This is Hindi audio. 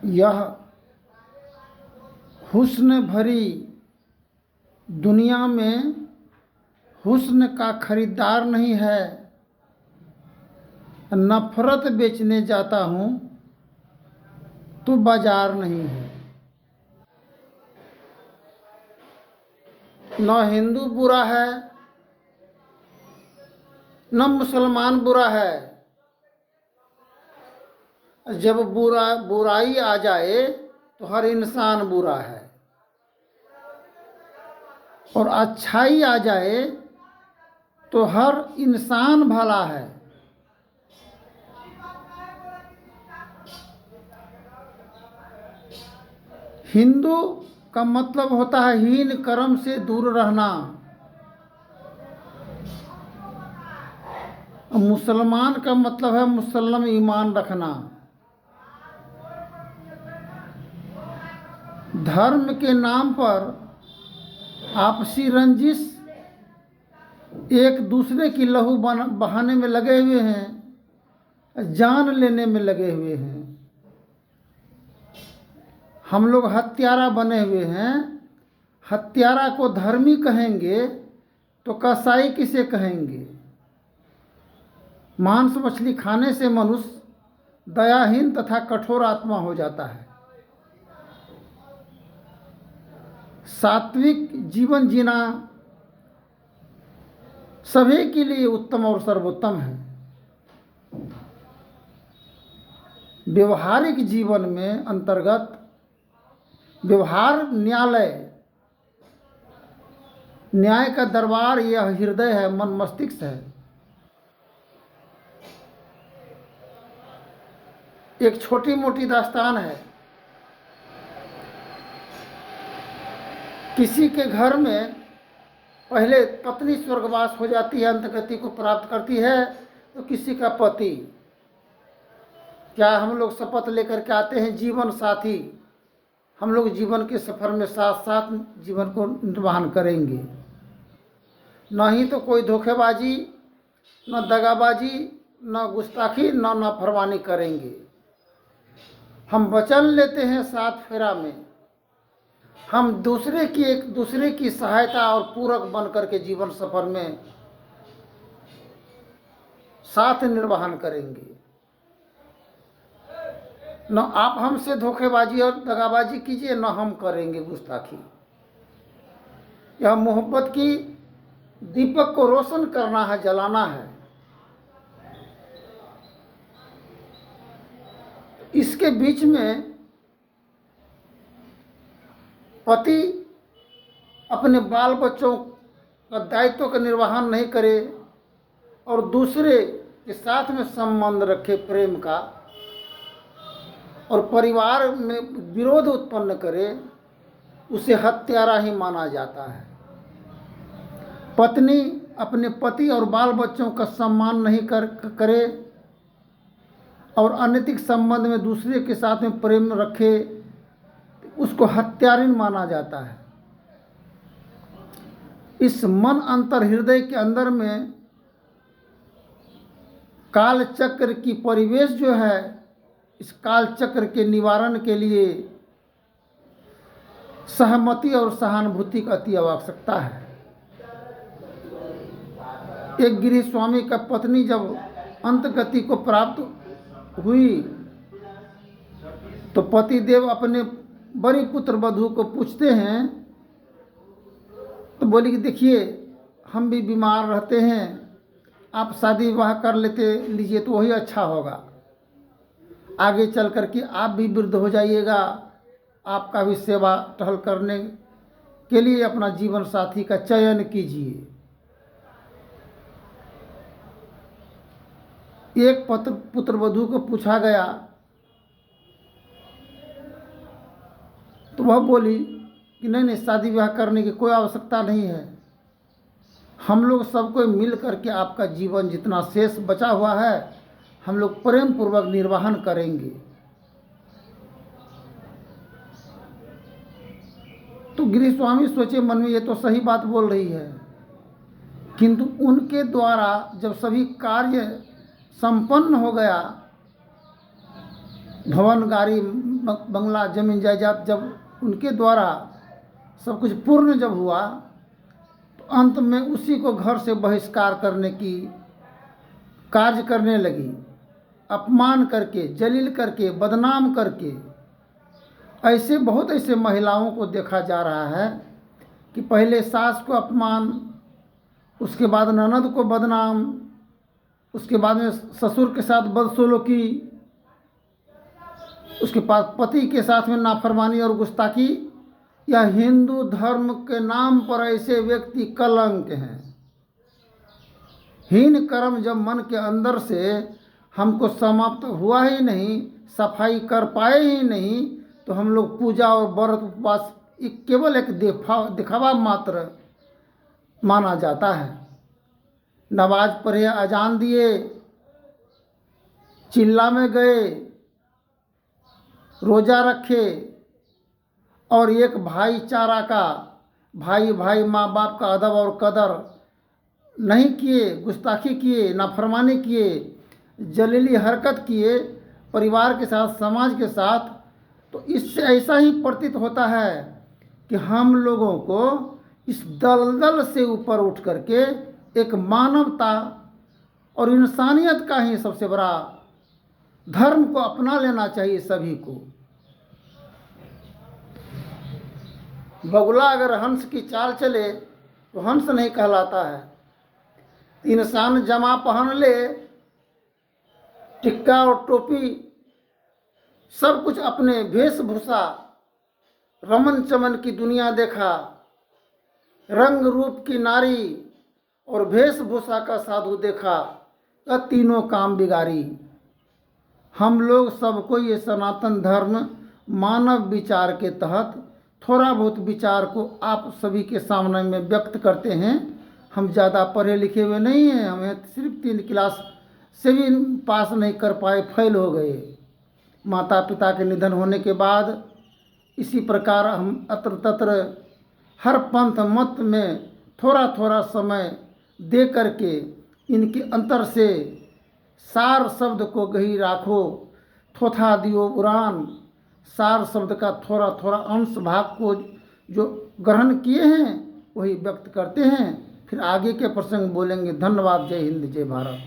यह हुस्न भरी दुनिया में हुस्न का खरीदार नहीं है। नफरत बेचने जाता हूँ तो बाजार नहीं है। न हिंदू बुरा है न मुसलमान बुरा है। जब बुराई आ जाए तो हर इंसान बुरा है, और अच्छाई आ जाए तो हर इंसान भला है। हिंदू का मतलब होता है हीन कर्म से दूर रहना। मुसलमान का मतलब है मुसल्लम ईमान रखना। धर्म के नाम पर आपसी रंजिश, एक दूसरे की लहू बहाने में लगे हुए हैं, जान लेने में लगे हुए हैं। हम लोग हत्यारा बने हुए हैं। हत्यारा को धर्मी कहेंगे तो कसाई किसे कहेंगे? मांस मछली खाने से मनुष्य दयाहीन तथा कठोर आत्मा हो जाता है। सात्विक जीवन जीना सभी के लिए उत्तम और सर्वोत्तम है। व्यवहारिक जीवन में अंतर्गत व्यवहार न्यायालय, न्याय का दरबार यह हृदय है, मन मस्तिष्क है। एक छोटी मोटी दास्तान है। किसी के घर में पहले पत्नी स्वर्गवास हो जाती है, अंतर्गति को प्राप्त करती है, तो किसी का पति। क्या हम लोग शपथ लेकर के आते हैं जीवन साथी, हम लोग जीवन के सफ़र में साथ साथ जीवन को निर्वहन करेंगे। न ही तो कोई धोखेबाजी, न दगाबाजी, न गुस्ताखी, न नाफरमानी करेंगे। हम वचन लेते हैं साथ फेरा में, हम एक दूसरे की सहायता और पूरक बन करके जीवन सफर में साथ निर्वहन करेंगे। न आप हमसे धोखेबाजी और दगाबाजी कीजिए, न हम करेंगे गुस्ताखी। यह मोहब्बत की दीपक को रोशन करना है, जलाना है। इसके बीच में पति अपने बाल बच्चों का दायित्व का निर्वहन नहीं करे और दूसरे के साथ में संबंध रखे प्रेम का, और परिवार में विरोध उत्पन्न करे, उसे हत्यारा ही माना जाता है। पत्नी अपने पति और बाल बच्चों का सम्मान नहीं करे और अनैतिक संबंध में दूसरे के साथ में प्रेम रखे, उसको हत्यारिन माना जाता है। इस मन अंतर हृदय के अंदर में काल चक्र की परिवेश जो है, इस काल चक्र के निवारण के लिए सहमति और सहानुभूति का अति आवश्यकता है। एक गृह स्वामी का पत्नी जब अंतगति को प्राप्त हुई तो पति देव अपने बड़ी पुत्र वधू को पूछते हैं, तो बोली कि देखिए हम भी बीमार रहते हैं, आप शादी विवाह कर लीजिए तो वही अच्छा होगा। आगे चल कर के आप भी वृद्ध हो जाइएगा, आपका भी सेवा टहल करने के लिए अपना जीवन साथी का चयन कीजिए। एक पुत्र वधू को पूछा गया तो वह बोली कि नहीं, शादी विवाह करने की कोई आवश्यकता नहीं है। हम लोग सबको मिल करके आपका जीवन जितना शेष बचा हुआ है हम लोग प्रेम पूर्वक निर्वहन करेंगे। तो गृह स्वामी सोचे मन में, ये तो सही बात बोल रही है, किंतु उनके द्वारा जब सभी कार्य संपन्न हो गया भवन गाड़ी बंगला जमीन जायदाद जब उनके द्वारा सब कुछ पूर्ण जब हुआ तो अंत में उसी को घर से बहिष्कार करने की कार्य करने लगी, अपमान करके, जलील करके, बदनाम करके। ऐसे बहुत ऐसे महिलाओं को देखा जा रहा है कि पहले सास को अपमान, उसके बाद ननद को बदनाम, उसके बाद में ससुर के साथ बदसलूकी, उसके बाद पति के साथ में नाफरमानी और गुस्ताखी। या हिंदू धर्म के नाम पर ऐसे व्यक्ति कलंक हैं। हीन कर्म जब मन के अंदर से हमको समाप्त हुआ ही नहीं, सफाई कर पाए ही नहीं, तो हम लोग पूजा और व्रत उपवास केवल एक दिखावा मात्र माना जाता है। नमाज पढ़े, अजान दिए, चिल्ला में गए, रोज़ा रखे और एक भाईचारा का, भाई भाई माँ बाप का अदब और कदर नहीं किए, गुस्ताखी किए, नाफरमानी किए, जलीली हरकत किए परिवार के साथ, समाज के साथ, तो इससे ऐसा ही प्रतीत होता है कि हम लोगों को इस दलदल से ऊपर उठ करके एक मानवता और इंसानियत का ही सबसे बड़ा धर्म को अपना लेना चाहिए सभी को। बगुला अगर हंस की चाल चले तो हंस नहीं कहलाता है। इंसान जमा पहन ले, टिक्का और टोपी, सब कुछ अपने वेशभूषा, रमन चमन की दुनिया देखा, रंग रूप की नारी और वेशभूषा का साधु देखा, तो तीनों काम बिगाड़ी। हम लोग सबको ये सनातन धर्म मानव विचार के तहत थोड़ा बहुत विचार को आप सभी के सामने में व्यक्त करते हैं। हम ज़्यादा पढ़े लिखे हुए नहीं हैं, हमें सिर्फ 3 क्लास से भी पास नहीं कर पाए, फेल हो गए। माता पिता के निधन होने के बाद इसी प्रकार हम अत्र तत्र हर पंथ मत में थोड़ा थोड़ा समय दे करके इनके अंतर से सार शब्द को गही राखो, थोथा दियो उड़ान, सार शब्द का थोड़ा थोड़ा अंश भाग को जो ग्रहण किए हैं वही व्यक्त करते हैं। फिर आगे के प्रसंग बोलेंगे। धन्यवाद। जय हिंद, जय भारत।